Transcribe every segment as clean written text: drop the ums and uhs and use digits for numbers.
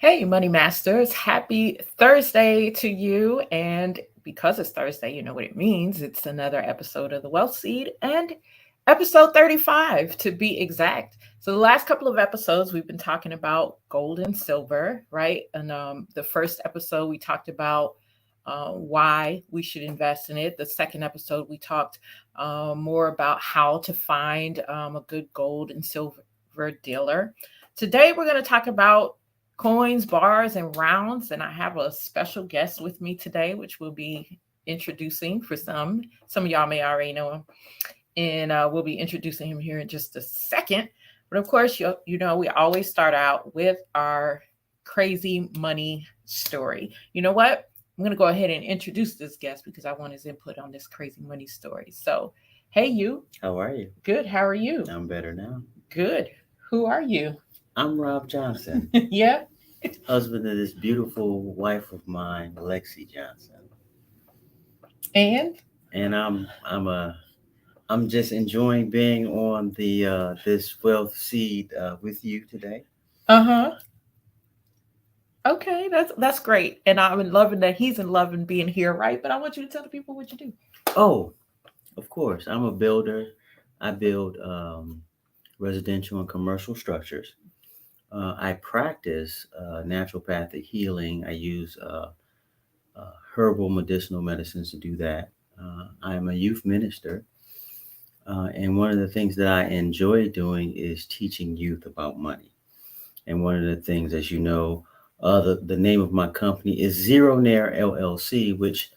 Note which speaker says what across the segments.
Speaker 1: Hey, Money Masters, happy Thursday to you. And because it's Thursday, you know what it means. It's another episode of The Wealth Seed and episode 35 to be exact. So, the last couple of episodes, we've been talking about gold and silver, right? And the first episode, we talked about why we should invest in it. The second episode, we talked more about how to find a good gold and silver dealer. Today, we're going to talk about coins, bars, and rounds. And I have a special guest with me today, which we'll be introducing for some. Some of y'all may already know him. And we'll be introducing him here in just a second. But of course, you know, we always start out with our crazy money story. You know what? I'm going to go ahead and introduce this guest because I want his input on this crazy money story. So, hey, you.
Speaker 2: How are you?
Speaker 1: Good. How are you?
Speaker 2: I'm better now.
Speaker 1: Good. Who are you?
Speaker 2: I'm Rob Johnson,
Speaker 1: Yeah.
Speaker 2: husband of this beautiful wife of mine, Lexi Johnson.
Speaker 1: And
Speaker 2: And I'm just enjoying being on the this wealth seed with you today.
Speaker 1: uh-huh. Okay, that's great. And I'm in loving that he's in loving being here, right? But I want you to tell the people what you do.
Speaker 2: Oh, of course, I'm a builder. I build residential and commercial structures. I practice naturopathic healing. I use herbal medicinal medicines to do that. I am a youth minister. And one of the things that I enjoy doing is teaching youth about money. And one of the things, as you know, the name of my company is Zero Nair LLC, which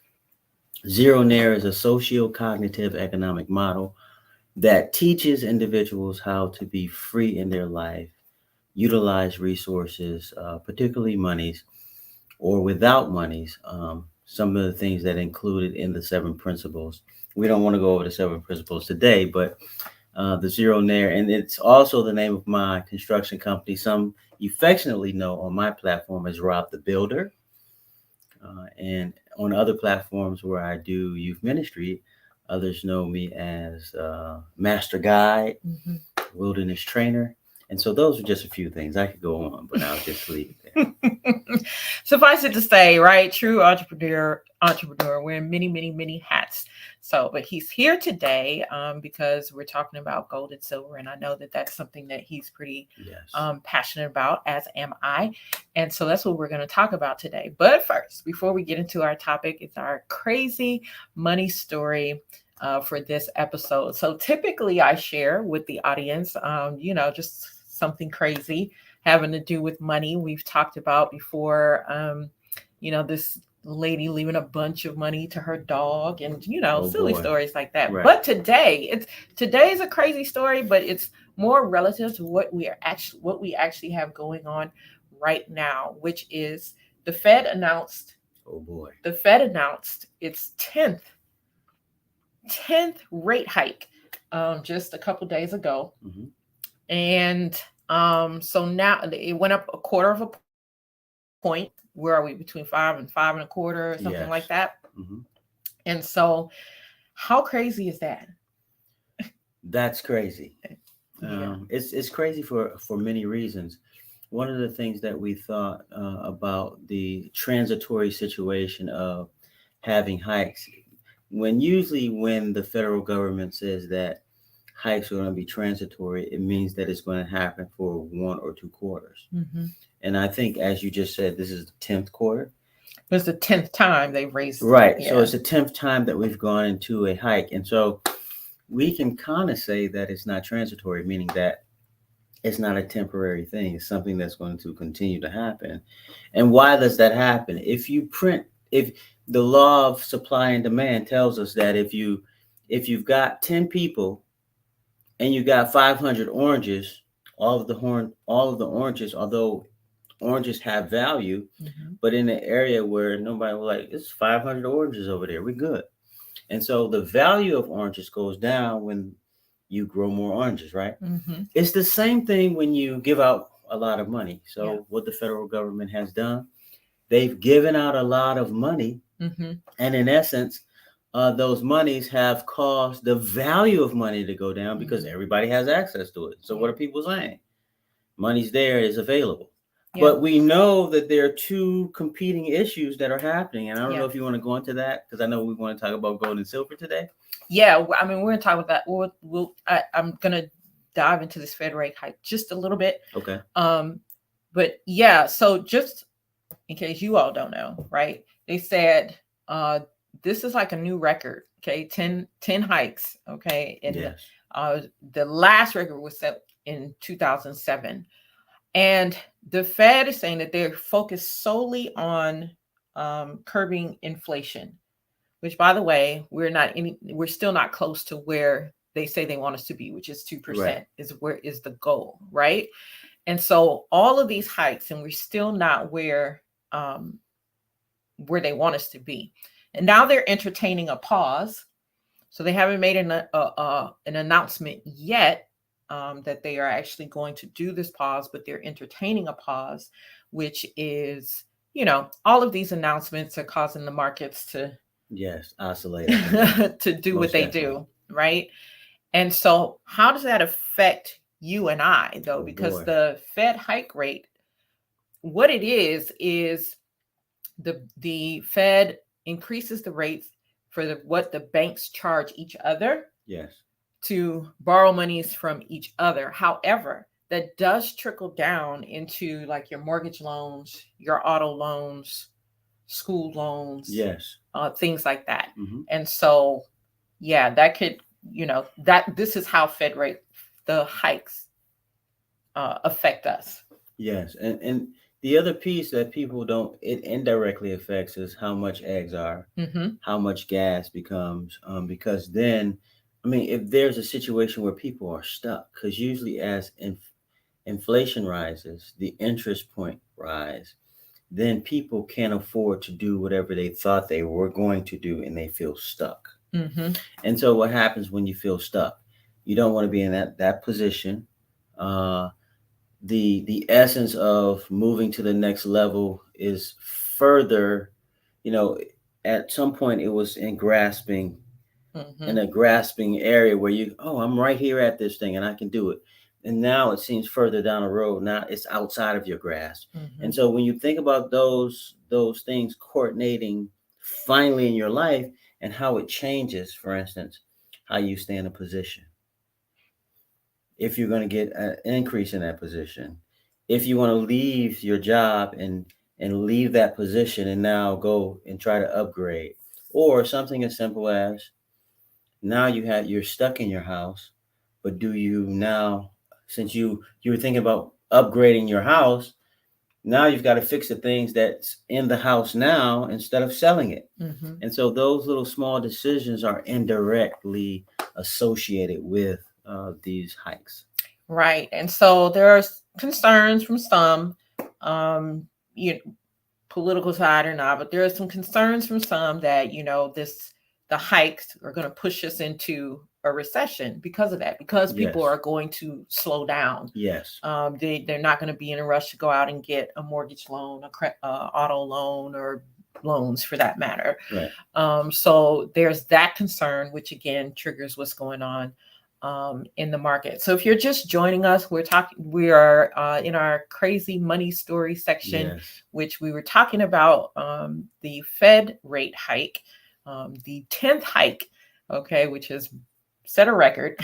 Speaker 2: Zero Nair is a socio-cognitive economic model that teaches individuals how to be free in their life, utilize resources, particularly monies, or without monies. Some of the things that included in the seven principles. We don't want to go over the seven principles today, but the Zero Nair, and it's also the name of my construction company. Some affectionately know on my platform as Rob the Builder, and on other platforms where I do youth ministry, others know me as Master Guide,
Speaker 1: Mhm.
Speaker 2: Wilderness Trainer. And so those are just a few things. I could go on, but I'll just leave it there.
Speaker 1: Suffice it to say, right? True entrepreneur wearing many, many, many hats. So, but he's here today because we're talking about gold and silver, and I know that that's something that he's pretty
Speaker 2: Yes.
Speaker 1: passionate about, as am I. And so that's what we're going to talk about today. But first, before we get into our topic, it's our crazy money story for this episode. So typically, I share with the audience, just something crazy having to do with money. We've talked about before, this lady leaving a bunch of money to her dog and,
Speaker 2: Oh
Speaker 1: silly
Speaker 2: boy.
Speaker 1: stories like that.
Speaker 2: Right.
Speaker 1: But today is a crazy story, but it's more relative to what we actually have going on right now, which is the Fed announced
Speaker 2: Oh boy.
Speaker 1: its 10th rate hike just a couple days ago.
Speaker 2: Hmm.
Speaker 1: And so now it went up a quarter of a point. Where are we? Between five and a quarter, or something like
Speaker 2: Yes.
Speaker 1: that.
Speaker 2: Hmm.
Speaker 1: And so, how crazy is that?
Speaker 2: That's crazy.
Speaker 1: Yeah.
Speaker 2: It's crazy for many reasons. One of the things that we thought about the transitory situation of having hikes, when the federal government says that hikes are going to be transitory, it means that it's going to happen for 1 or 2 quarters.
Speaker 1: Mm-hmm.
Speaker 2: And I think, as you just said, this is the 10th quarter.
Speaker 1: It's the 10th time they've raised.
Speaker 2: Right. So
Speaker 1: Yeah.
Speaker 2: it's the 10th time that we've gone into a hike. And so we can kind of say that it's not transitory, meaning that it's not a temporary thing. It's something that's going to continue to happen. And why does that happen? If the law of supply and demand tells us that if you've got 10 people and you got 500 oranges, all of the oranges, although oranges have value,
Speaker 1: Mm-hmm.
Speaker 2: but in an area where nobody was like, it's 500 oranges over there, we're good. And so the value of oranges goes down when you grow more oranges, right?
Speaker 1: Mm-hmm.
Speaker 2: It's the same thing when you give out a lot of money. So
Speaker 1: Yeah.
Speaker 2: what the federal government has done, they've given out a lot of money,
Speaker 1: Mm-hmm.
Speaker 2: and in essence, those monies have caused the value of money to go down because
Speaker 1: Mhm.
Speaker 2: everybody has access to it. So what are people saying? Money's there, is available. But we know that there are two competing issues that are happening. And I don't know if you want to go into that, because I know we want to talk about gold and silver today.
Speaker 1: Yeah, I mean, we're going to talk about that. I'm going to dive into this Fed rate hike just a little bit.
Speaker 2: Okay.
Speaker 1: But yeah, so just in case you all don't know, right? They said this is like a new record. Okay, 10 hikes. Okay, and
Speaker 2: yes.
Speaker 1: The last record was set in 2007, and the Fed is saying that they're focused solely on curbing inflation. Which, by the way, we're still not close to where they say they want us to be, which is 2%. Right. Is the goal, right? And so all of these hikes, and we're still not where they want us to be. And now they're entertaining a pause. So they haven't made an announcement yet that they are actually going to do this pause, but they're entertaining a pause, which is, all of these announcements are causing the markets to
Speaker 2: oscillate
Speaker 1: to do what they do, right? And so how does that affect you and I, though? Because the Fed hike rate, what it is the Fed increases the rates for what the banks charge each other.
Speaker 2: Yes.
Speaker 1: To borrow monies from each other. However, that does trickle down into like your mortgage loans, your auto loans, school loans.
Speaker 2: Yes.
Speaker 1: Things like that.
Speaker 2: Mm-hmm.
Speaker 1: And so, yeah, that could, this is how Fed rate, the hikes affect us.
Speaker 2: Yes. And the other piece that people it indirectly affects is how much eggs are, how much gas becomes, because then, I mean, if there's a situation where people are stuck, because usually as inflation rises, the interest point rise, then people can't afford to do whatever they thought they were going to do, and they feel stuck.
Speaker 1: Mm-hmm.
Speaker 2: And so what happens when you feel stuck? You don't want to be in that position. The essence of moving to the next level is further, at some point it was in grasping, in a grasping area where I'm right here at this thing and I can do it. And now it seems further down the road. Now it's outside of your grasp. Mm-hmm. And so when you think about those things coordinating finally in your life and how it changes, for instance, how you stay in a position. If you're going to get an increase in that position, if you want to leave your job and leave that position and now go and try to upgrade, or something as simple as now you're stuck in your house, but do you now, since you were thinking about upgrading your house, now you've got to fix the things that's in the house now instead of selling it. Mm-hmm. And so those little small decisions are indirectly associated with these hikes.
Speaker 1: Right. And so there are concerns from some, political side or not, but there are some concerns from some that, the hikes are going to push us into a recession because of that, because people are going to slow down.
Speaker 2: Yes.
Speaker 1: They're not going to be in a rush to go out and get a mortgage loan, auto loan, or loans for that matter.
Speaker 2: Right.
Speaker 1: So there's that concern, which again triggers what's going on in the market. So if you're just joining us, we are in our crazy money story section, which we were talking about the Fed rate hike, the 10th hike, which has set a record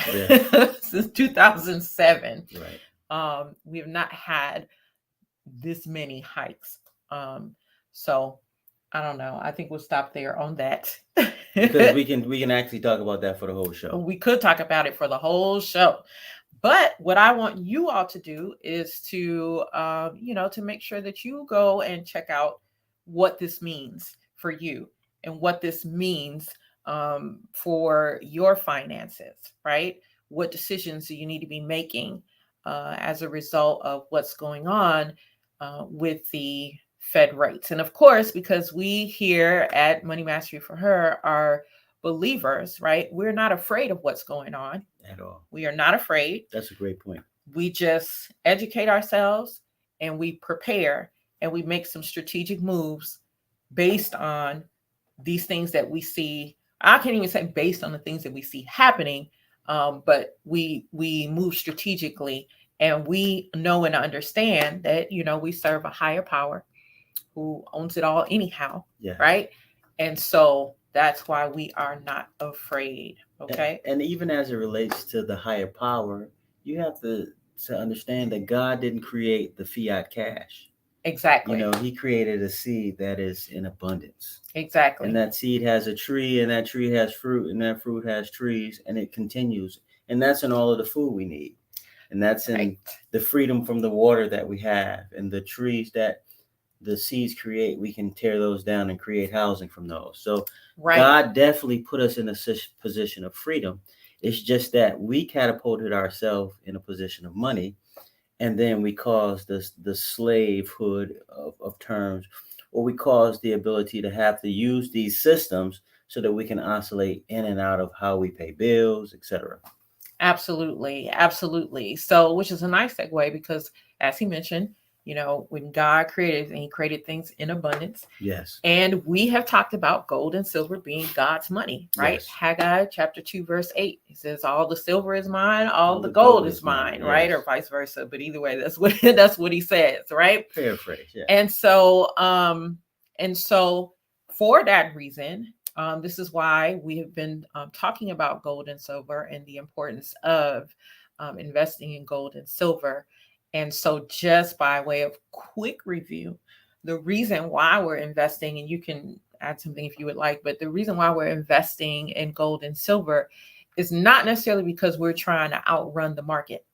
Speaker 1: since 2007.
Speaker 2: Right.
Speaker 1: We have not had this many hikes. So I don't know. I think we'll stop there on that.
Speaker 2: Because we can actually talk about that for the whole show.
Speaker 1: We could talk about it for the whole show. But what I want you all to do is to, to make sure that you go and check out what this means for you and what this means for your finances, right? What decisions do you need to be making as a result of what's going on with the Fed rates? And of course, because we here at Money Mastery for Her are believers, right? We're not afraid of what's going on
Speaker 2: at all.
Speaker 1: We are not afraid.
Speaker 2: That's a great point.
Speaker 1: We just educate ourselves and we prepare and we make some strategic moves based on these things that we see. I can't even say based on the things that we see happening, but we move strategically And we know and understand that, we serve a higher power who owns it all anyhow.
Speaker 2: Yeah.
Speaker 1: Right. And so that's why we are not afraid. Okay.
Speaker 2: And even as it relates to the higher power, you have to understand that God didn't create the fiat cash.
Speaker 1: Exactly.
Speaker 2: He created a seed that is in abundance.
Speaker 1: Exactly.
Speaker 2: And that seed has a tree, and that tree has fruit, and that fruit has trees, and it continues. And that's in all of the food we need. And that's in the freedom from the water that we have, and the trees that the seeds create. We can tear those down and create housing from those. So God definitely put us in a position of freedom. It's just that we catapulted ourselves in a position of money, and then we caused the slavehood of terms, or we caused the ability to have to use these systems so that we can oscillate in and out of how we pay bills, etc.
Speaker 1: Absolutely. Absolutely. So, which is a nice segue because, as he mentioned, when God created, and he created things in abundance.
Speaker 2: Yes.
Speaker 1: And we have talked about gold and silver being God's money, right? Yes. Haggai chapter 2, verse 8. He says, all the silver is mine, all the gold is mine, right? Yes. Or vice versa. But either way, that's what he says, right?
Speaker 2: Paraphrase, yeah.
Speaker 1: And so for that reason, this is why we have been talking about gold and silver and the importance of investing in gold and silver. And so just by way of quick review, the reason why we're investing, and you can add something if you would like, but the reason why we're investing in gold and silver is not necessarily because we're trying to outrun the market.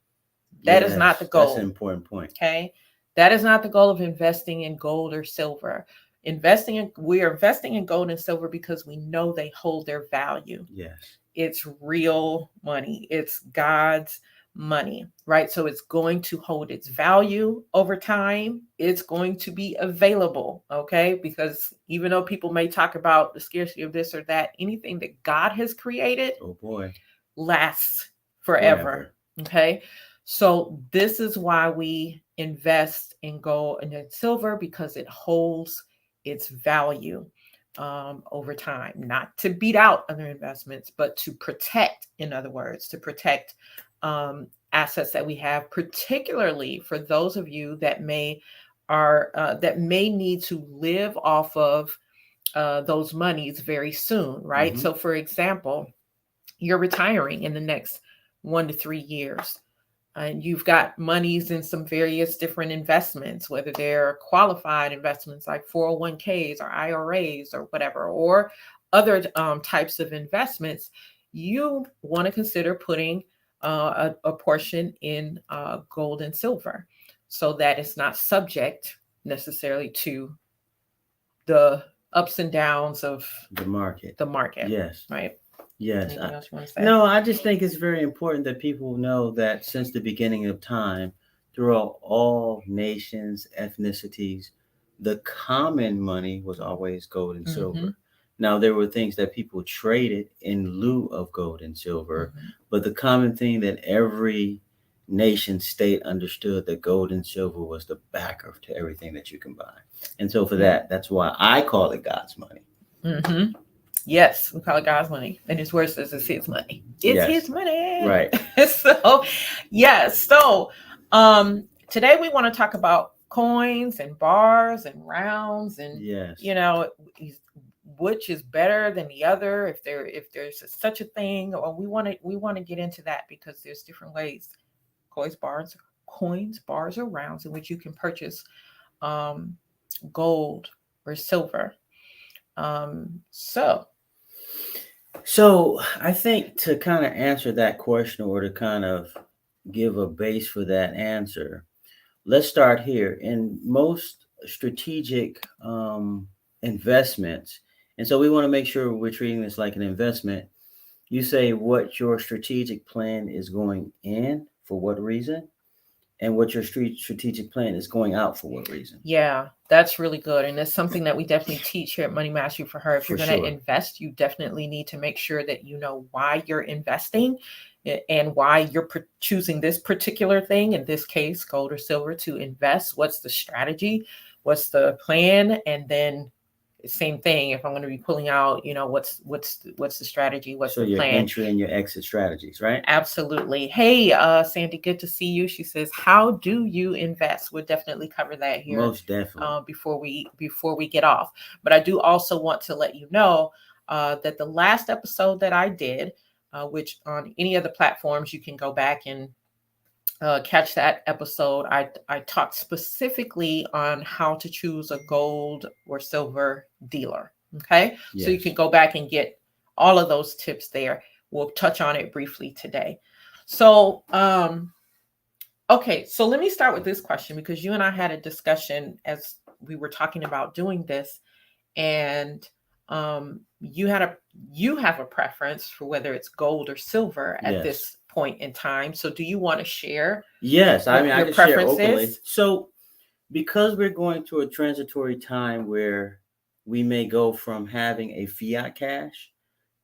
Speaker 1: That is not the goal.
Speaker 2: That's an important point.
Speaker 1: Okay. That is not the goal of investing in gold or silver. We are investing in gold and silver because we know they hold their value.
Speaker 2: Yes.
Speaker 1: It's real money. It's God's money, right? So it's going to hold its value over time. It's going to be available, okay? Because even though people may talk about the scarcity of this or that, anything that God has created, lasts forever. Okay? So this is why we invest in gold and in silver, because it holds its value over time, not to beat out other investments, but to protect, in other words, to protect assets that we have, particularly for those of you that may need to live off of those monies very soon, right? Mm-hmm. So for example, you're retiring in the next 1 to 3 years. And you've got monies in some various different investments, whether they're qualified investments like 401ks or IRAs or whatever, or other types of investments. You want to consider putting a portion in gold and silver so that it's not subject necessarily to the ups and downs of
Speaker 2: the market.
Speaker 1: Yes. Right.
Speaker 2: Yes. No, I just think it's very important that people know that since the beginning of time, throughout all nations, ethnicities, the common money was always gold and silver. Mm-hmm. Now, there were things that people traded in lieu of gold and silver, mm-hmm. but the common thing that every nation state understood that gold and silver was the backer to everything that you can buy. And so for that's why I call it God's money.
Speaker 1: Mm-hmm. Yes, we call it God's money. And his word says it's his money. It's his money.
Speaker 2: Right.
Speaker 1: So, yes. So today we want to talk about coins and bars and rounds and, which is better than the other, if there's such a thing. Or we want to get into that because there's different ways, coins, bars, or rounds in which you can purchase gold or silver.
Speaker 2: So I think to kind of answer that question, or to kind of give a base for that answer, let's start here. In most strategic investments, and so we want to make sure we're treating this like an investment. You say what your strategic plan is going in for what reason, and what your strategic plan is going out for what reason.
Speaker 1: Yeah, that's really good. And that's something that we definitely teach here at Money Mastery for Her. If you're going to invest, you definitely need to make sure that you know why you're investing and why you're choosing this particular thing, in this case, gold or silver, to invest. What's the strategy? What's the plan? And then same thing. If I'm going to be pulling out, what's the strategy? What's
Speaker 2: So
Speaker 1: the
Speaker 2: your
Speaker 1: plan?
Speaker 2: entry and your exit strategies, right?
Speaker 1: Absolutely. Hey, Sandy, good to see you. She says, "How do you invest?" We'll definitely cover that here
Speaker 2: Most definitely.
Speaker 1: before we get off. But I do also want to let you know that the last episode that I did, which on any of the platforms you can go back and catch that episode. I talked specifically on how to choose a gold or silver dealer. Okay,
Speaker 2: Yes.
Speaker 1: so you can go back and get all of those tips there. We'll touch on it briefly today. So, okay, so let me start with this question, because you and I had a discussion as we were talking about doing this, and you have a preference for whether it's gold or silver at
Speaker 2: Yes.
Speaker 1: this point in time. So do you want to share?
Speaker 2: Yes, I mean, I can share openly.
Speaker 1: preferences?
Speaker 2: So, because we're going through a transitory time where we may go from having a fiat cash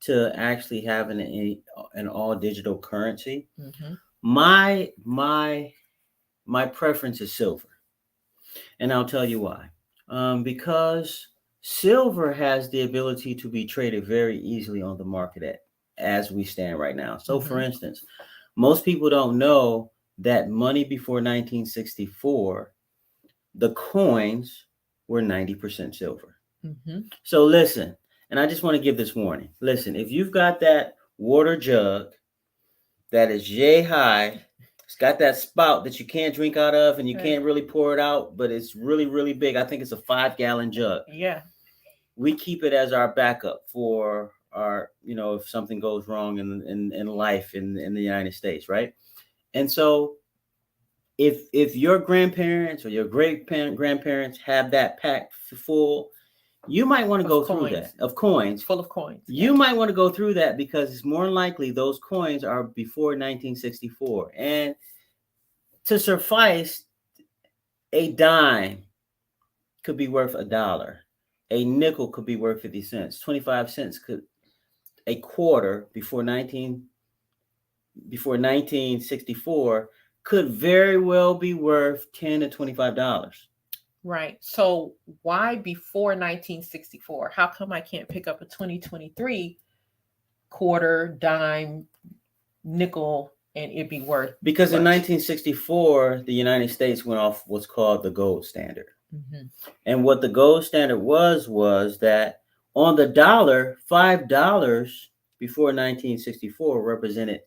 Speaker 2: to actually having an all digital currency,
Speaker 1: Mhm.
Speaker 2: my preference is silver, and I'll tell you why. Because silver has the ability to be traded very easily on the market as we stand right now. So, for
Speaker 1: Mhm.
Speaker 2: instance, most people don't know that money before 1964, the coins were 90% silver.
Speaker 1: Mhm.
Speaker 2: So listen, and I just want to give this warning. Listen, if you've got that water jug that is yay high, it's got that spout that you can't drink out of and you
Speaker 1: Right.
Speaker 2: can't really pour it out, but it's really, really big. I think it's a 5-gallon jug.
Speaker 1: Yeah.
Speaker 2: We keep it as our backup for our, if something goes wrong in life in the United States, right? And so if your grandparents or your great grandparents have that pack full, you might want to go through that of coins.
Speaker 1: Full of coins.
Speaker 2: You might want to go through that because it's more than likely those coins are before 1964. And to suffice, a dime could be worth $1. A nickel could be worth 50 cents. 25 cents could, a quarter before 1964 could very well be worth $10 to $25.
Speaker 1: Right. So why before 1964? How come I can't pick up a 2023 quarter, dime, nickel, and it'd be worth?
Speaker 2: Because in 1964, the United States went off what's called the gold standard.
Speaker 1: Mhm.
Speaker 2: And what the gold standard was that on the dollar, $5 before 1964 represented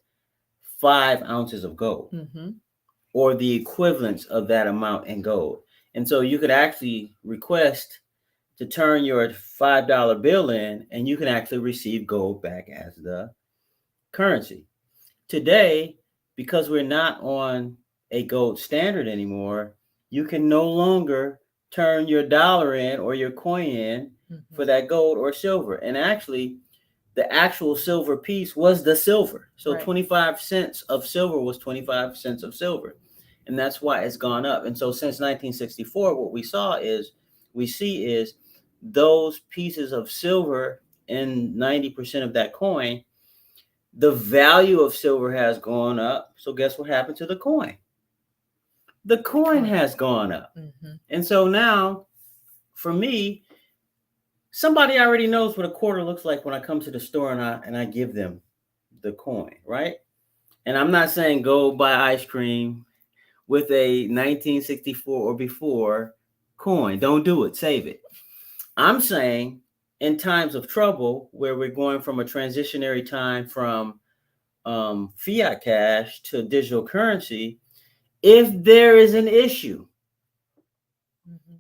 Speaker 2: 5 ounces of gold,
Speaker 1: Mhm.
Speaker 2: or the equivalence of that amount in gold. And so you could actually request to turn your $5 bill in, and you can actually receive gold back as the currency. Today, because we're not on a gold standard anymore, you can no longer turn your dollar in or your coin in for that gold or silver. And actually, the actual silver piece was the silver. So
Speaker 1: Right.
Speaker 2: 25 cents of silver was 25 cents of silver. And that's why it's gone up. And so since 1964, what we see is those pieces of silver in 90% of that coin, the value of silver has gone up. So guess what happened to the coin? The coin has gone up.
Speaker 1: Mhm.
Speaker 2: And so now, for me, somebody already knows what a quarter looks like when I come to the store and I give them the coin, right? And I'm not saying go buy ice cream with a 1964 or before coin. Don't do it. Save it. I'm saying in times of trouble where we're going from a transitionary time from fiat cash to digital currency, if there is an issue,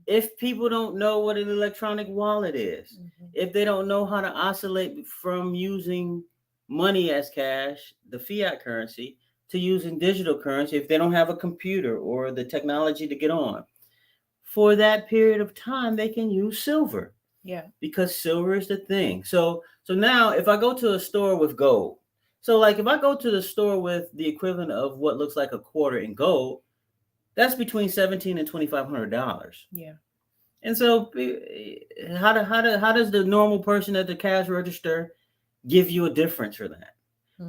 Speaker 2: if people don't know what an electronic wallet is, if they don't know how to oscillate from using money as cash, the fiat currency, to using digital currency, if they don't have a computer or the technology to get on, for that period of time, they can use silver.
Speaker 1: Yeah.
Speaker 2: Because silver is the thing. So now if I go to a store with gold, so like if I go to the store with the equivalent of what looks like a quarter in gold, that's between $1,700 and $2,500.
Speaker 1: Yeah.
Speaker 2: And so how does the normal person at the cash register give you a difference for that?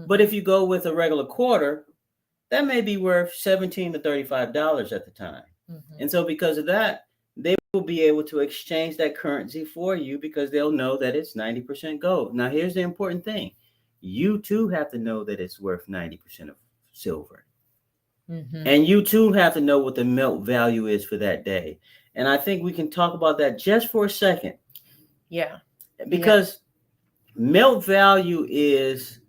Speaker 2: But if you go with a regular quarter, that may be worth $17 to $35 at the time. And so because of that, they will be able to exchange that currency for you because they'll know that it's 90% gold. Now, here's the important thing. You too have to know that it's worth 90% of silver.
Speaker 1: Mm-hmm.
Speaker 2: And you too have to know what the melt value is for that day. And I think we can talk about that just for a second.
Speaker 1: Yeah.
Speaker 2: Because melt value is,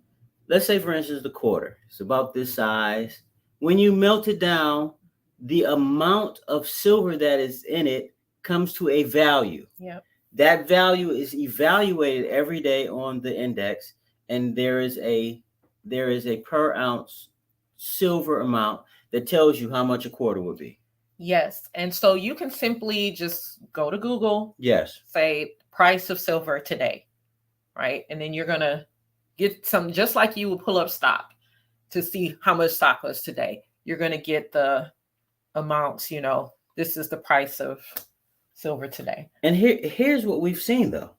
Speaker 2: let's say, for instance, the quarter. It's about this size. When you melt it down, the amount of silver that is in it comes to a value.
Speaker 1: Yeah.
Speaker 2: That value is evaluated every day on the index, and there is a per ounce silver amount that tells you how much a quarter would be.
Speaker 1: Yes. And so you can simply just go to Google.
Speaker 2: Yes.
Speaker 1: Say price of silver today, right? And then you're going to get some, just like you would pull up stock to see how much stock was today. You're going to get the amounts, this is the price of silver today.
Speaker 2: And here's what we've seen, though.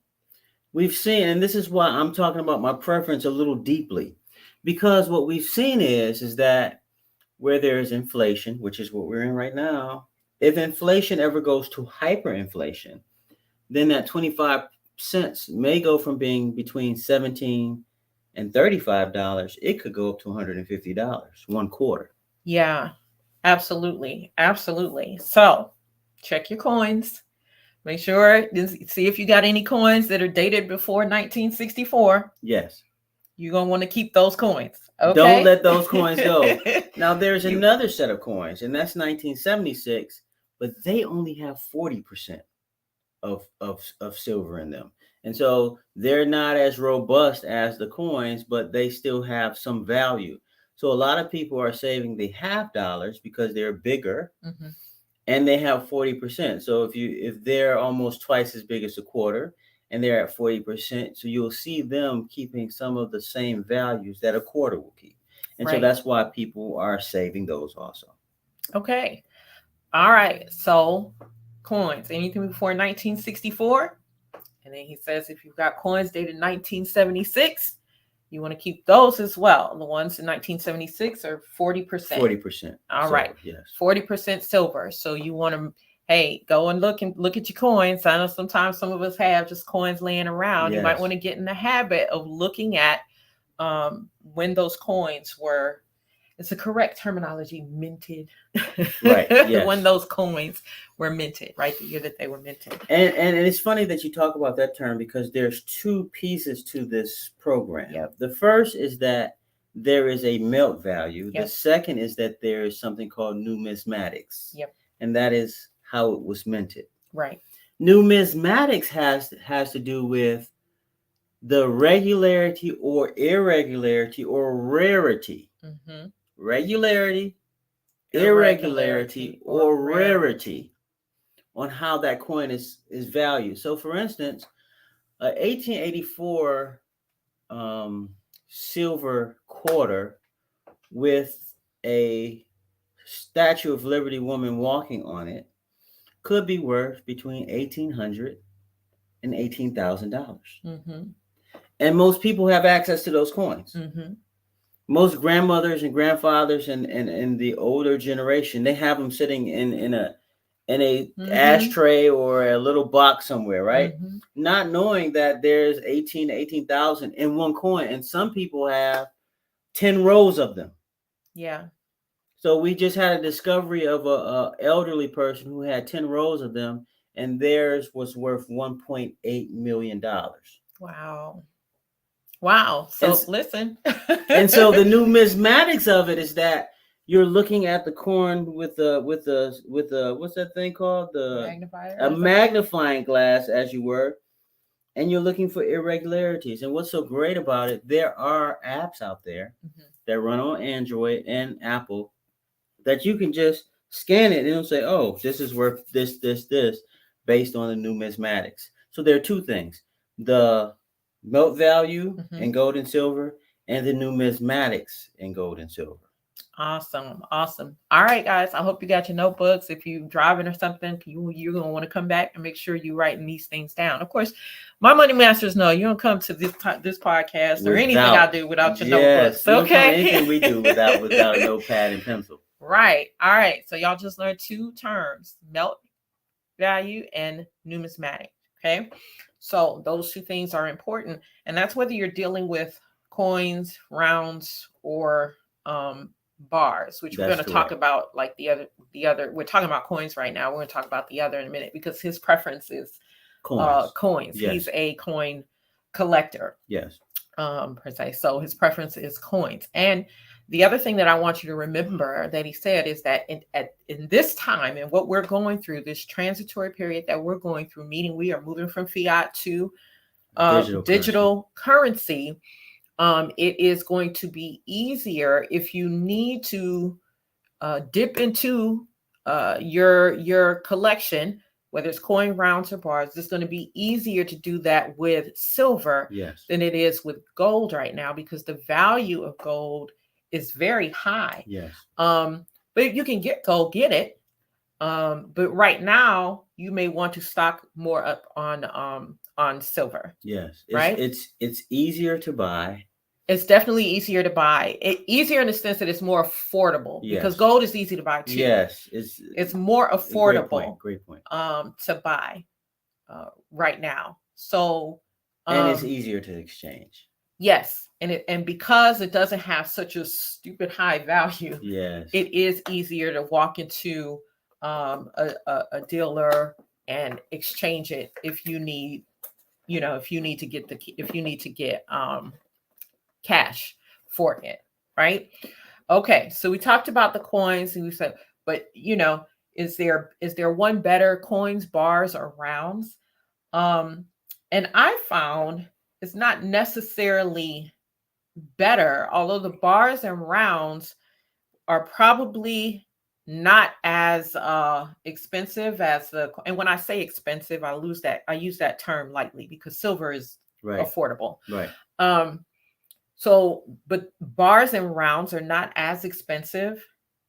Speaker 2: We've seen, and this is why I'm talking about my preference a little deeply, because what we've seen is that where there is inflation, which is what we're in right now, if inflation ever goes to hyperinflation, then that 25 cents may go from being between $17 and $35. It could go up to $150, one quarter.
Speaker 1: Yeah, absolutely. Absolutely. So check your coins. Make sure, see if you got any coins that are dated before 1964.
Speaker 2: Yes.
Speaker 1: You're going to want to keep those coins. Okay?
Speaker 2: Don't let those coins go. Now, there's another set of coins, and that's 1976, but they only have 40% of silver in them. And so they're not as robust as the coins, but they still have some value. So a lot of people are saving the $half because they're bigger.
Speaker 1: Mm-hmm.
Speaker 2: And they have 40%. So if they're almost twice as big as a quarter and they're at 40%, so you'll see them keeping some of the same values that a quarter will keep. And so that's why people are saving those also.
Speaker 1: Okay. All right. So coins, anything before 1964. And then he says if you've got coins dated 1976, you want to keep those as well. The ones in 1976 are 40%.
Speaker 2: 40%.
Speaker 1: All right.
Speaker 2: Yes.
Speaker 1: 40% silver. So you want to, go and look at your coins. I know sometimes some of us have just coins laying around. Yes. You might want to get in the habit of looking at when those coins were, it's the correct terminology, minted.
Speaker 2: Right. Yes.
Speaker 1: When those coins were minted, right? The year that they were minted.
Speaker 2: And it's funny that you talk about that term because there's two pieces to this program.
Speaker 1: Yep.
Speaker 2: The first is that there is a melt value.
Speaker 1: Yep.
Speaker 2: The second is that there is something called numismatics.
Speaker 1: Yep.
Speaker 2: And that is how it was minted.
Speaker 1: Right.
Speaker 2: Numismatics has to do with the regularity or irregularity or rarity.
Speaker 1: Mm-hmm.
Speaker 2: Regularity, irregularity, or rarity on how that coin is valued. So, for instance, 1884 silver quarter with a Statue of Liberty woman walking on it could be worth between $1,800 and $18,000.
Speaker 1: Mm-hmm.
Speaker 2: And most people have access to those coins.
Speaker 1: Mm-hmm.
Speaker 2: Most grandmothers and grandfathers and the older generation, they have them sitting in a mm-hmm. ashtray or a little box somewhere, right?
Speaker 1: Mm-hmm.
Speaker 2: Not knowing that there's 18 to 18,000 in one coin, and some people have 10 rows of them.
Speaker 1: Yeah.
Speaker 2: So we just had a discovery of a elderly person who had 10 rows of them, and theirs was worth $1.8 million.
Speaker 1: Wow. So listen.
Speaker 2: And so the numismatics of it is that you're looking at the coin with a what's that thing called? A magnifying glass, as you were, and you're looking for irregularities. And what's so great about it, there are apps out there mm-hmm. that run on Android and Apple that you can just scan it and it'll say, oh, this is worth this, based on the numismatics. So there are two things: the melt value mm-hmm. in gold and silver, and the numismatics in gold and silver.
Speaker 1: Awesome. All right, guys. I hope you got your notebooks. If you're driving or something, you're going to want to come back and make sure you're writing these things down. Of course, my money masters know you don't come to this podcast or anything I do without your notebooks. Okay.
Speaker 2: Anything we do without a notepad and pencil.
Speaker 1: Right. All right. So y'all just learned two terms: melt value and numismatic. Okay. So those two things are important. And that's whether you're dealing with coins, rounds, or bars, which we're
Speaker 2: That's
Speaker 1: going to talk
Speaker 2: correct.
Speaker 1: about like the other. We're talking about coins right now. We're going to talk about the other in a minute because his preference is
Speaker 2: Coins.
Speaker 1: coins.
Speaker 2: Yes.
Speaker 1: He's a coin collector.
Speaker 2: Yes.
Speaker 1: Per se. So his preference is coins. And the other thing that I want you to remember that he said is that in this time and what we're going through, this transitory period that we're going through, meaning we are moving from fiat to digital currency. It is going to be easier if you need to dip into your collection, whether it's coin, rounds, or bars. It's going to be easier to do that with silver
Speaker 2: Yes.
Speaker 1: than it is with gold right now because the value of gold is very high.
Speaker 2: Yes.
Speaker 1: But you can get gold, get it. But right now, you may want to stock more up on silver.
Speaker 2: Yes.
Speaker 1: Right?
Speaker 2: It's easier to buy.
Speaker 1: It's definitely easier to buy. Easier in the sense that it's more affordable because gold is easy to buy too.
Speaker 2: Yes,
Speaker 1: it's more affordable.
Speaker 2: Great point.
Speaker 1: To buy right now. So
Speaker 2: and it's easier to exchange.
Speaker 1: Yes, and because it doesn't have such a stupid high value.
Speaker 2: Yes,
Speaker 1: it is easier to walk into a dealer and exchange it if you need, if you need to get cash for it, right? Okay, so we talked about the coins and we said, but is there one better, coins, bars, or rounds? And I found it's not necessarily better, although the bars and rounds are probably not as expensive as and when I say expensive, I use that term lightly because silver is affordable.
Speaker 2: Right.
Speaker 1: So, but bars and rounds are not as expensive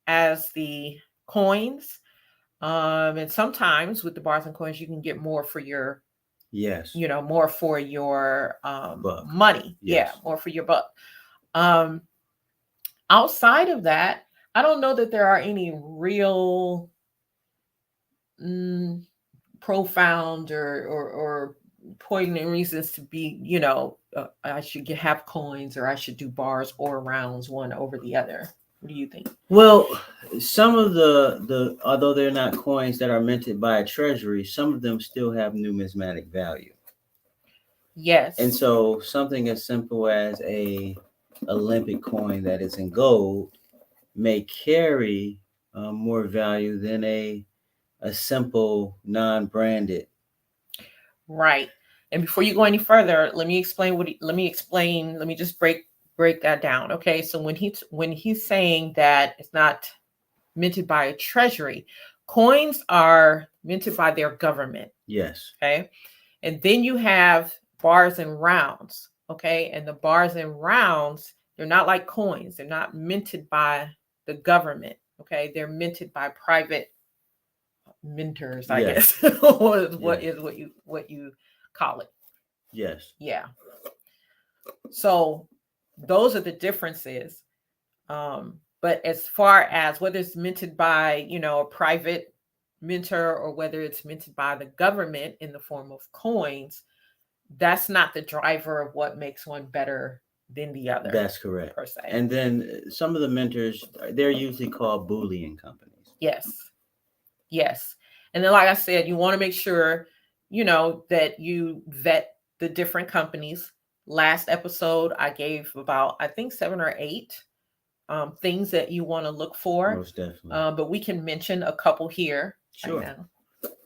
Speaker 1: as the coins. And sometimes with the bars and coins, you can get more for your, more for your money. Yes. Yeah, more for your buck. Outside of that, I don't know that there are any real profound or poignant reasons to be, I should have coins or I should do bars or rounds one over the other. What do you think?
Speaker 2: Well, some of the although they're not coins that are minted by a treasury, some of them still have numismatic value.
Speaker 1: Yes.
Speaker 2: And so something as simple as a Olympic coin that is in gold may carry more value than a simple non-branded.
Speaker 1: Right. And before you go any further, let me just break that down. Okay. So when he's saying that it's not minted by a treasury, coins are minted by their government.
Speaker 2: Yes.
Speaker 1: Okay. And then you have bars and rounds. Okay. And the bars and rounds, they're not like coins. They're not minted by the government. Okay. They're minted by private minters, I guess. What you call it.
Speaker 2: Yes.
Speaker 1: Yeah. So those are the differences. But as far as whether it's minted by, a private minter or whether it's minted by the government in the form of coins, that's not the driver of what makes one better than the other.
Speaker 2: That's correct.
Speaker 1: Per se.
Speaker 2: And then some of the minters, they're usually called bullion companies.
Speaker 1: Yes. Yes. And then, like I said, you want to make sure, that you vet the different companies. Last episode, I gave about, I think 7 or 8 things that you want to look for.
Speaker 2: Most definitely.
Speaker 1: But we can mention a couple here.
Speaker 2: Sure.
Speaker 1: Right now.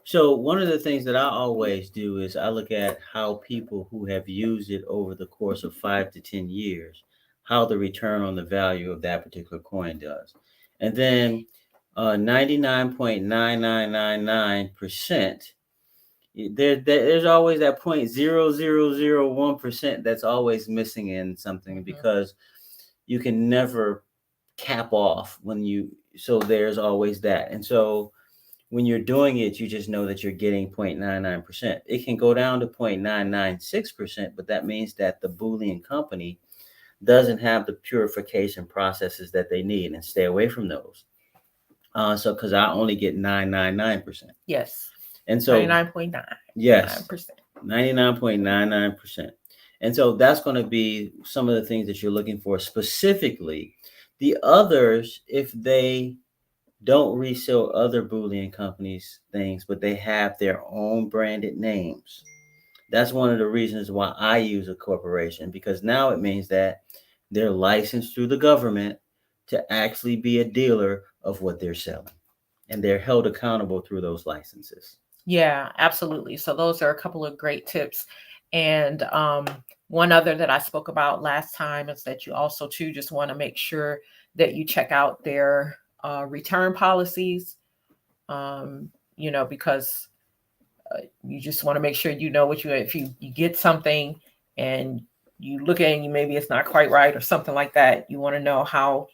Speaker 2: So one of the things that I always do is I look at how people who have used it over the course of 5 to 10 years, how the return on the value of that particular coin does. And then 99.9999%, there's always that 0.0001% that's always missing in something, because you can never cap off so there's always that. And so when you're doing it, you just know that you're getting 0.99%. It can go down to 0.996%, but that means that the bullion company doesn't have the purification processes that they need, and stay away from those. So because I only get 999%.
Speaker 1: Yes.
Speaker 2: And so
Speaker 1: 99.9%.
Speaker 2: yes, 99.99%. And so that's going to be some of the things that you're looking for specifically. The others, if they don't resell other bullion companies things, but they have their own branded names. That's one of the reasons why I use a corporation, because now it means that they're licensed through the government to actually be a dealer of what they're selling. And they're held accountable through those licenses.
Speaker 1: Yeah, absolutely. So those are a couple of great tips. And one other that I spoke about last time is that you also too just want to make sure that you check out their return policies, because you just want to make sure you know if you get something and you look at it and maybe it's not quite right or something like that, you want to know how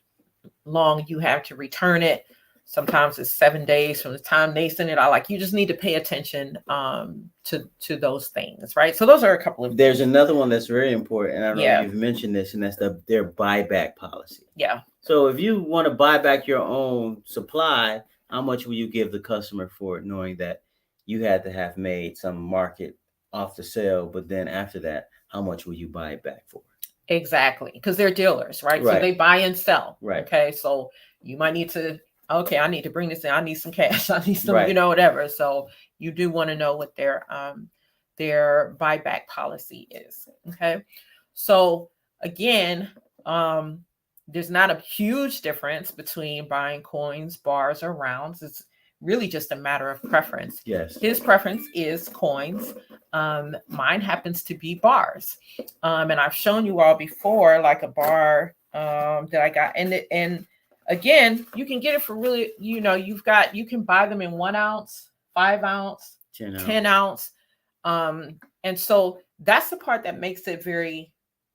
Speaker 1: long you have to return it. Sometimes it's 7 days from the time they send it. You just need to pay attention to those things, right? So those are a couple of.
Speaker 2: There's another one that's very important, and I know you've mentioned this, and that's their buyback policy.
Speaker 1: Yeah.
Speaker 2: So if you want to buy back your own supply, how much will you give the customer for it, knowing that you had to have made some market off the sale, but then after that, how much will you buy it back for?
Speaker 1: Exactly, because they're dealers, right? So they buy and sell.
Speaker 2: Right.
Speaker 1: Okay, so you might need to. Okay, I need to bring this in. I need some cash. I need some, whatever. So you do want to know what their buyback policy is. Okay. So again, there's not a huge difference between buying coins, bars, or rounds. It's really just a matter of preference.
Speaker 2: Yes.
Speaker 1: His preference is coins. Mine happens to be bars. And I've shown you all before, like a bar that I got, and again, you can get it for really, you can buy them in 1 ounce, 5 ounce, 10 ounce. And so that's the part that makes it very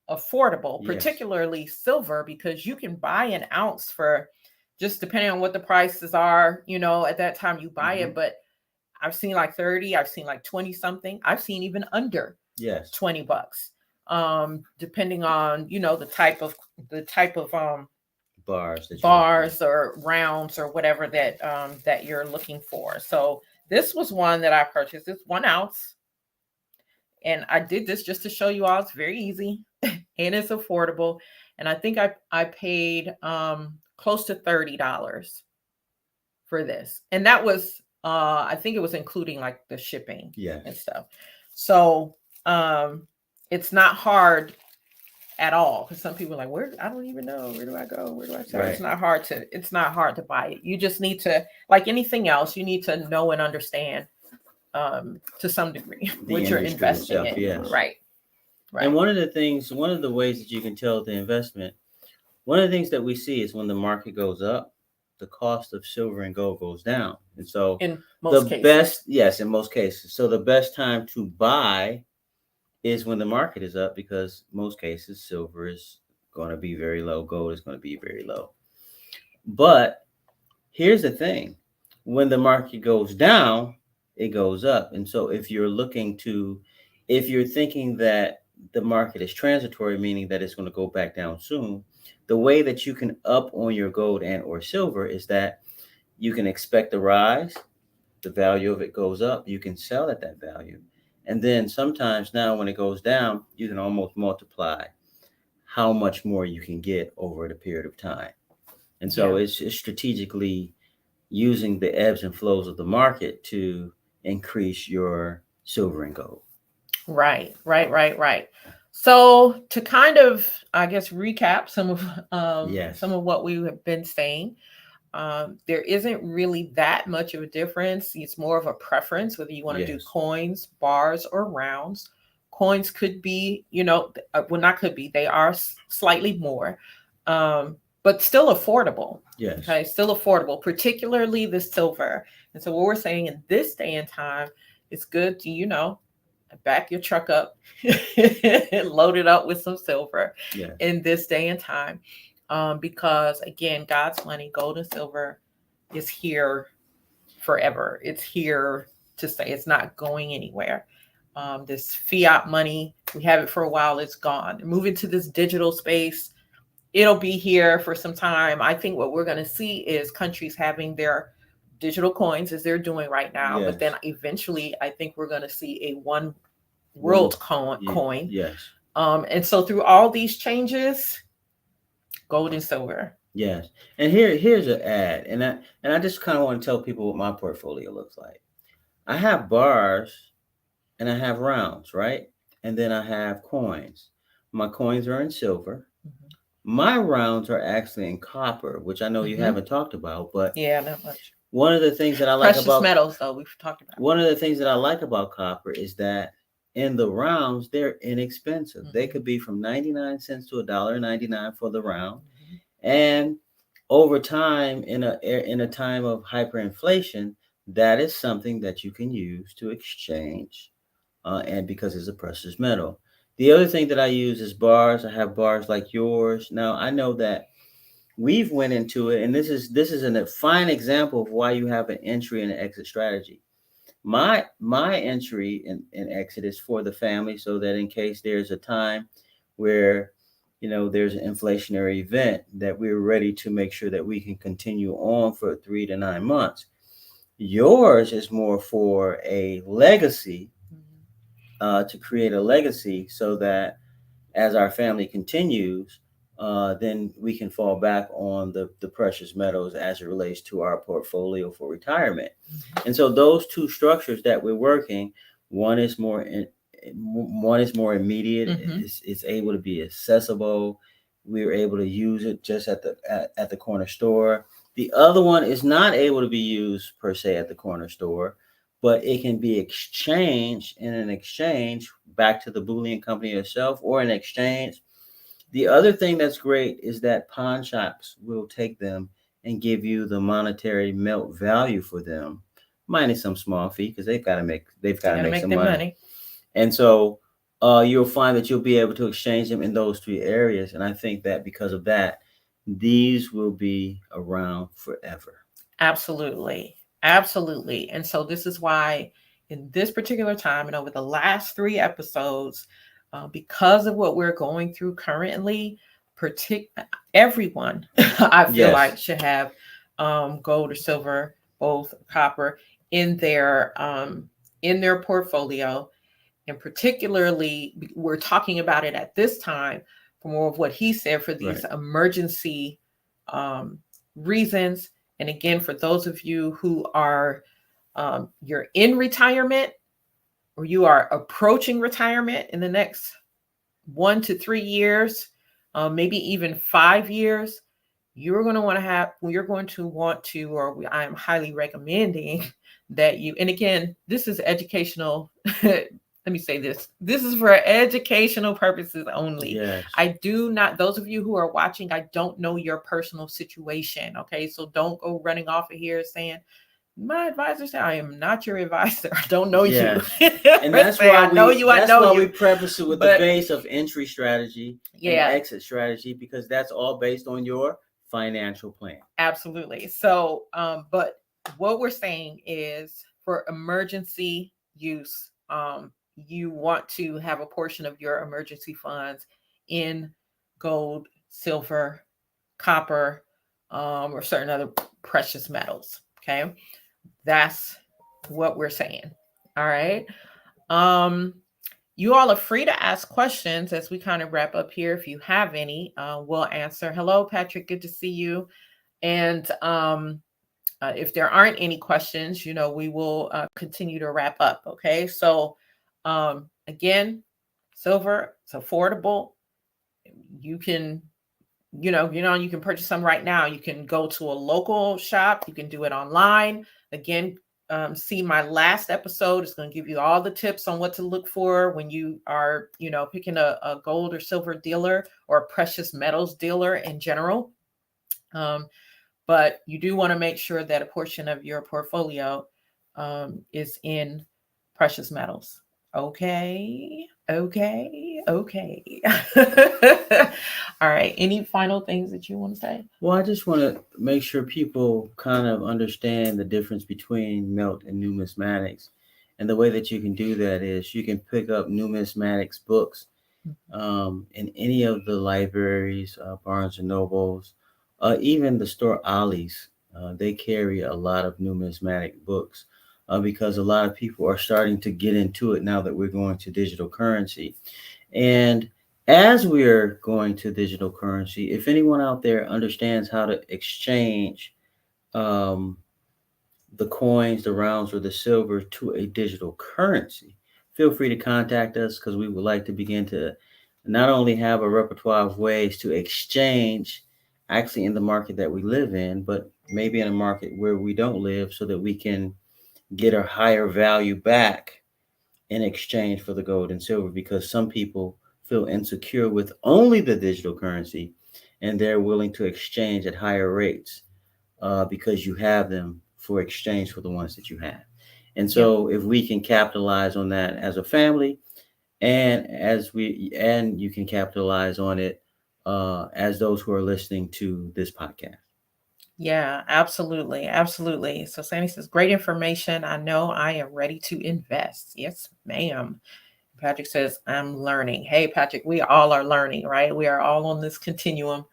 Speaker 1: affordable, particularly silver, because you can buy an ounce for just depending on what the prices are, at that time you buy it. But I've seen like 30, I've seen like 20 something. I've seen even under $20, depending on, the type of bars or rounds or whatever that you're looking for. So this was one that I purchased. It's 1 ounce. And I did this just to show you all it's very easy and it's affordable. And I think I paid close to $30 for this. And that was I think it was including like the shipping and stuff. So it's not hard at all, because some people are like, I don't even know, where do I go, where do I start? It's not hard to buy it. You just need to, like anything else, you need to know and understand to some degree what you're investing in. Right.
Speaker 2: And one of the ways that you can tell the investment, one of the things that we see is when the market goes up, the cost of silver and gold goes down. And so in most cases. So the best time to buy is when the market is up, because most cases silver is going to be very low, gold is going to be very low. But here's the thing, when the market goes down, it goes up. And so if you're thinking that the market is transitory, meaning that it's going to go back down soon, the way that you can up on your gold and or silver is that you can expect a rise, the value of it goes up, you can sell at that value. And then sometimes now when it goes down, you can almost multiply how much more you can get over the period of time. And so it's strategically using the ebbs and flows of the market to increase your silver and gold.
Speaker 1: Right. So to kind of, I guess, recap some of what we have been saying, there isn't really that much of a difference. It's more of a preference, whether you want to do coins, bars, or rounds. Coins could be, they are slightly more, but still affordable.
Speaker 2: Yes.
Speaker 1: Okay, still affordable, particularly the silver. And so what we're saying in this day and time, it's good to, back your truck up and load it up with some silver in this day and time. Because again, God's money, gold and silver, is here forever. It's here to stay. It's not going anywhere. This fiat money, we have it for a while, it's gone. Moving to this digital space, it'll be here for some time. I think what we're going to see is countries having their digital coins as they're doing right now. But then
Speaker 2: Yes.
Speaker 1: eventually, I think we're going to see a one
Speaker 2: One.
Speaker 1: world coin.
Speaker 2: Yes.
Speaker 1: And so through all these changes, gold and silver.
Speaker 2: Yes. And here's an ad, and I just kind of want to tell people what my portfolio looks like. I have bars and I have rounds, right? And then I have coins. My coins are in silver.
Speaker 1: Mhm.
Speaker 2: My rounds are actually in copper, which I know you
Speaker 1: Mhm.
Speaker 2: haven't talked about, but
Speaker 1: Yeah, not much.
Speaker 2: one of the things that I like
Speaker 1: Precious
Speaker 2: about
Speaker 1: metals, though, we've talked about.
Speaker 2: one of the things that I like about copper is that in the rounds they're inexpensive. They
Speaker 1: Mhm.
Speaker 2: could be from 99 cents to $1.99 for the round.
Speaker 1: Mhm.
Speaker 2: And over time, in a time of hyperinflation, that is something that you can use to exchange, and because it's a precious metal. The other thing that I use is bars. I have bars like yours. Now I know that we've went into it, and this is a fine example of why you have an entry and an exit strategy. My entry and exit is for the family, so that in case there's a time where there's an inflationary event, that we're ready to make sure that we can continue on for 3 to 9 months. Yours is more for a legacy,
Speaker 1: Mhm.
Speaker 2: to create a legacy, so that as our family continues, then we can fall back on the precious metals as it relates to our portfolio for retirement.
Speaker 1: Mhm.
Speaker 2: And so those two structures that we're working, one is more one is more immediate.
Speaker 1: Mhm.
Speaker 2: It's able to be accessible. We're able to use it just at the corner store. The other one is not able to be used per se at the corner store, but it can be exchanged in an exchange back to the bullion company itself, or an exchange. The other thing that's great is that pawn shops will take them and give you the monetary melt value for them, minus some small fee, because they've got
Speaker 1: They
Speaker 2: to
Speaker 1: got to
Speaker 2: make
Speaker 1: make
Speaker 2: some
Speaker 1: their
Speaker 2: money.
Speaker 1: money.
Speaker 2: And so you'll find that you'll be able to exchange them in those three areas. And I think that because of that, these will be around forever.
Speaker 1: Absolutely. Absolutely. And so this is why in this particular time and over the last three episodes, because of what we're going through currently, everyone I feel
Speaker 2: Yes.
Speaker 1: like should have gold or silver, both copper in their portfolio. And particularly, we're talking about it at this time for more of what he said for these
Speaker 2: Right.
Speaker 1: emergency um, reasons. And again, for those of you who are you're in retirement or you are approaching retirement in the next 1 to 3 years, maybe even 5 years, you're going to want to, or I am highly recommending that you, and again, this is educational. Let me say this is for educational purposes only.
Speaker 2: Yes.
Speaker 1: I do not, those of you who are watching, I don't know your personal situation. Okay. So don't go running off of here saying, my advisor said, I am not your advisor. I don't know you.
Speaker 2: Yes. And that's why
Speaker 1: I know you. I know
Speaker 2: we
Speaker 1: you.
Speaker 2: preface it with the
Speaker 1: But
Speaker 2: base of entry strategy and
Speaker 1: yeah,
Speaker 2: exit strategy, because that's all based on your financial plan.
Speaker 1: absolutely. So, but what we're saying is for emergency use, you want to have a portion of your emergency funds in gold, silver, copper, or certain other precious metals. Okay. That's what we're saying. All right. Um, you all are free to ask questions as we kind of wrap up here. If you have any, we'll answer. Hello, Patrick. Good to see you. And if there aren't any questions, we will continue to wrap up. Okay. So, again, silver, it's affordable. You can, you can purchase some right now. You can go to a local shop. You can do it online. Again, see my last episode. It's going to give you all the tips on what to look for when you are, picking a gold or silver dealer or a precious metals dealer in general. But you do want to make sure that a portion of your portfolio is in precious metals. Okay. Okay. Okay. All right. Any final things that you want to say?
Speaker 2: Well, I just want to make sure people kind of understand the difference between melt and numismatics. And the way that you can do that is you can pick up numismatics books in any of the libraries, Barnes and Nobles, even the store Ollie's. They carry a lot of numismatic books because a lot of people are starting to get into it now that we're going to digital currency. And as we're going to digital currency, if anyone out there understands how to exchange um, the coins, the rounds, or the silver to a digital currency, feel free to contact us because we would like to begin to not only have a repertoire of ways to exchange actually in the market that we live in, but maybe in a market where we don't live so that we can get a higher value back in exchange for the gold and silver because some people feel insecure with only the digital currency and they're willing to exchange at higher rates because you have them for exchange for the ones that you have. And
Speaker 1: Yep.
Speaker 2: so if we can capitalize on that as a family and you can capitalize on it as those who are listening to this podcast.
Speaker 1: Yeah, absolutely. Absolutely. So Sandy says, great information. I know I am ready to invest. Yes, ma'am. Patrick says, I'm learning. Hey, Patrick, we all are learning, right? We are all on this continuum,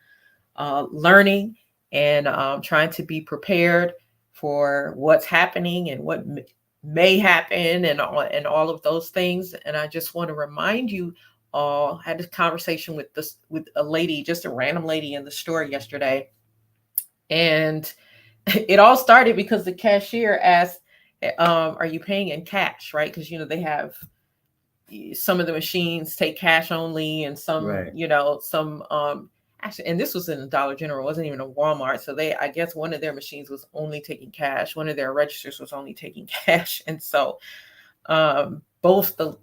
Speaker 1: learning and trying to be prepared for what's happening and what may happen and all of those things. And I just want to remind you all, I had this conversation with a lady, just a random lady in the store yesterday. And it all started because the cashier asked, are you paying in cash, right? Because, they have some of the machines take cash only and some,
Speaker 2: Right.
Speaker 1: some, actually, and this was in Dollar General, it wasn't even a Walmart. So I guess one of their machines was only taking cash. One of their registers was only taking cash. And so, both both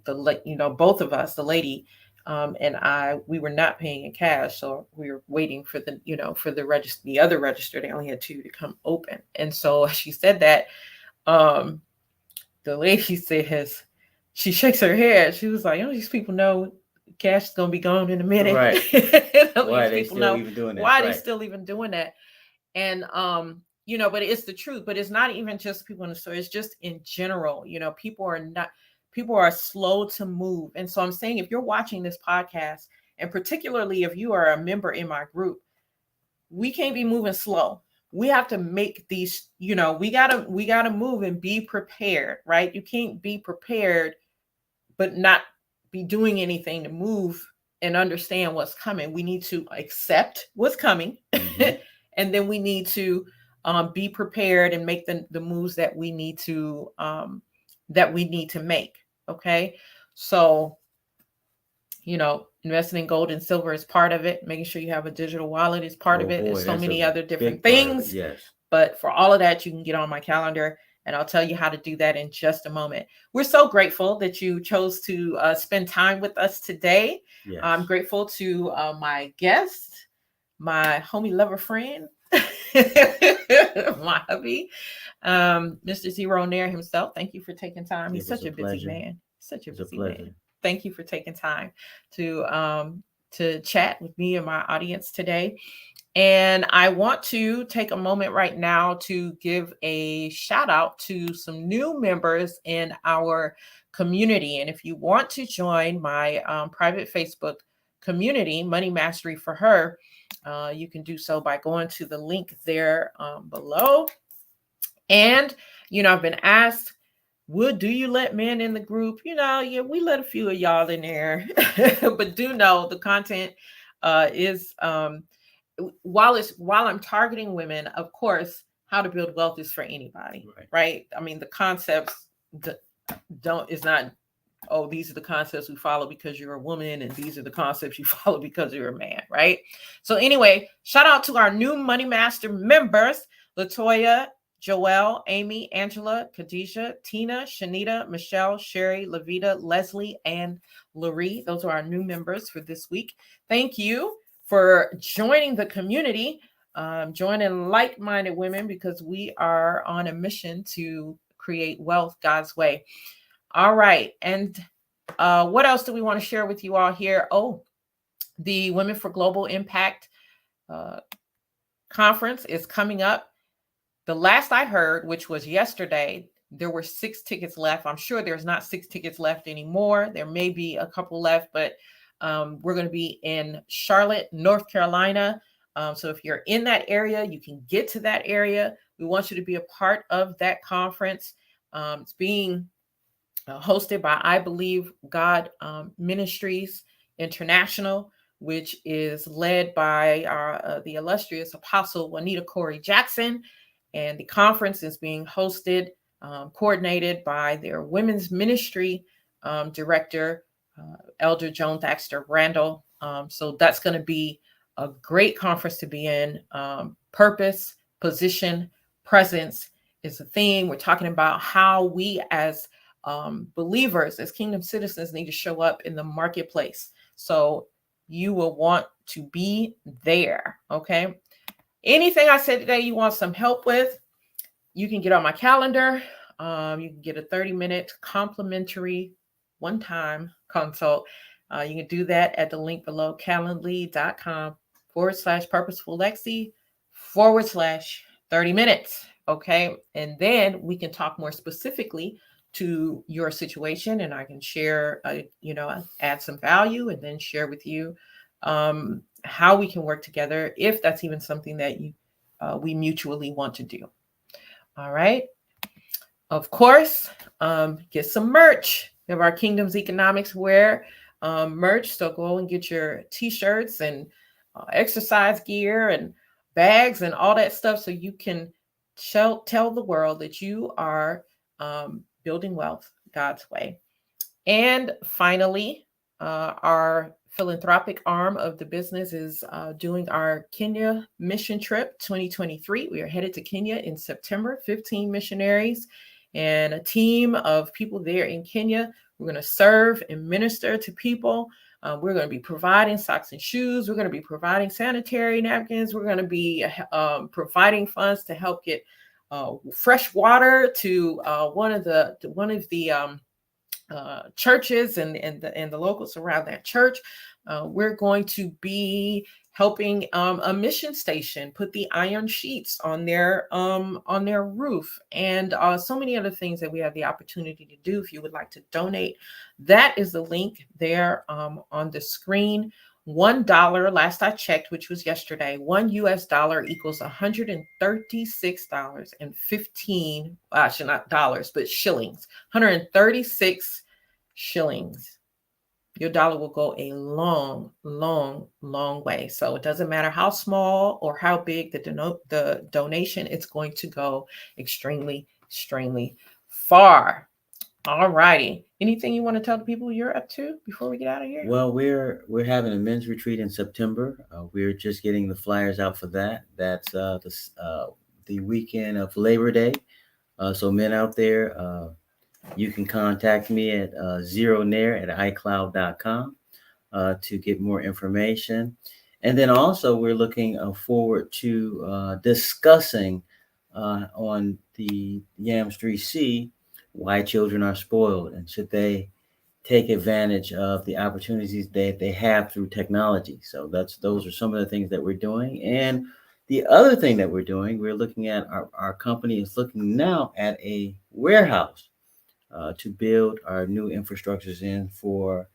Speaker 1: of us, the lady, and I, we were not paying in cash. So we were waiting for the other register. They only had two to come open. And so she said that, um, the lady says, she shakes her head. She was like, these people know cash is going to be gone in a minute.
Speaker 2: Right. Why are they
Speaker 1: People
Speaker 2: still
Speaker 1: know
Speaker 2: even doing that?
Speaker 1: why are they
Speaker 2: Right.
Speaker 1: still even doing that. And, but it's the truth, but it's not even just people in the store. It's just in general, people are slow to move. And so I'm saying, if you're watching this podcast, and particularly if you are a member in my group, we can't be moving slow. We have to make these, we gotta move and be prepared, right? You can't be prepared but not be doing anything to move and understand what's coming. We need to accept what's coming,
Speaker 2: Mhm.
Speaker 1: and then we need to be prepared and make the moves that we need to make. Okay, so investing in gold and silver is part of it. Making sure you have a digital wallet is part of
Speaker 2: Oh
Speaker 1: it.
Speaker 2: boy,
Speaker 1: There's so
Speaker 2: that's a
Speaker 1: many other different
Speaker 2: big part of it.
Speaker 1: things,
Speaker 2: Yes.
Speaker 1: but for all of that, you can get on my calendar and I'll tell you how to do that in just a moment. We're so grateful that you chose to spend time with us today.
Speaker 2: Yes.
Speaker 1: I'm grateful to my guest, my homie lover friend, my hubby, Mr. Zero Nair himself. Thank you for taking time. He's such a busy man. Such a busy man. Thank you for taking time to chat with me and my audience today. And I want to take a moment right now to give a shout out to some new members in our community. And if you want to join my private Facebook community, Money Mastery for Her, you can do so by going to the link there below. And, I've been asked, do you let men in the group? Yeah, we let a few of y'all in there, but do know the content is while I'm targeting women, of course, how to build wealth is for anybody, right? I mean, the concepts is not, oh, these are the concepts we follow because you're a woman, and these are the concepts you follow because you're a man, right? So anyway, shout out to our new Money Master members, Latoya, Joelle, Amy, Angela, Khadijah, Tina, Shanita, Michelle, Sherry, Lavita, Leslie, and Laurie. Those are our new members for this week. Thank you for joining the community, joining like-minded women, because we are on a mission to create wealth God's way. All right. And what else do we want to share with you all here? Oh, the Women for Global Impact conference is coming up. The last I heard, which was yesterday, there were 6 tickets left. I'm sure there's not 6 tickets left anymore. There may be a couple left, but we're going to be in Charlotte, North Carolina. So if you're in that area, you can get to that area. We want you to be a part of that conference. It's being hosted by I Believe God Ministries International, which is led by the illustrious Apostle Juanita Corey Jackson. And the conference is being hosted, coordinated by their women's ministry director, Elder Joan Thaxter Randall. So that's going to be a great conference to be in. Purpose, position, presence is the theme. We're talking about how we as believers, as kingdom citizens, need to show up in the marketplace. So you will want to be there. Okay. Anything I said today you want some help with, you can get on my calendar. You can get a 30-minute complimentary one-time consult. You can do that at the link below, calendly.com/purposeful-lexi/30 minutes. Okay. And then we can talk more specifically to your situation, and I can share, add some value, and then share with you how we can work together if that's even something that we mutually want to do. All right. Of course, get some merch. We have our Kingdom's Economics Wear merch. So go and get your t-shirts and exercise gear and bags and all that stuff, so you can tell the world that you are building wealth God's way. And finally, our philanthropic arm of the business is doing our Kenya mission trip 2023. We are headed to Kenya in September, 15 missionaries and a team of people there in Kenya. We're going to serve and minister to people. We're going to be providing socks and shoes. We're going to be providing sanitary napkins. We're going to be providing funds to help get fresh water to one of the churches and the locals around that church. We're going to be helping a mission station put the iron sheets on their roof, and so many other things that we have the opportunity to do. If you would like to donate, that is the link there on the screen. $1, last I checked, which was yesterday, $1 US equals $136.15. Actually, not dollars, but shillings. 136 shillings. Your dollar will go a long, long, long way. So it doesn't matter how small or how big the donation, it's going to go extremely, extremely far. All righty. Anything you want to tell the people you're up to before we get out of here?
Speaker 2: Well, we're having a men's retreat in September. We're just getting the flyers out for that. That's the weekend of Labor Day. So men out there, you can contact me at zeronair@icloud.com to get more information. And then also we're looking forward to discussing on the Yams 3C why children are spoiled and should they take advantage of the opportunities that they have through technology. So those are some of the things that we're doing. And the other thing that we're doing, we're looking at our company is looking now at a warehouse to build our new infrastructures in for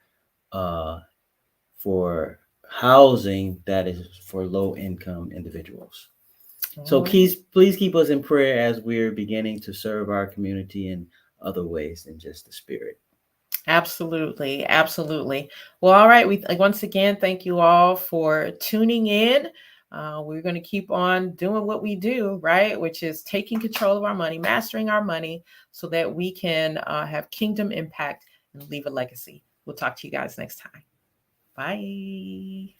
Speaker 2: housing that is for low income individuals. So please keep us in prayer as we're beginning to serve our community in other ways than just the spirit.
Speaker 1: Absolutely. Absolutely. Well, all right. We once again, thank you all for tuning in. We're going to keep on doing what we do, right? Which is taking control of our money, mastering our money so that we can have kingdom impact and leave a legacy. We'll talk to you guys next time. Bye.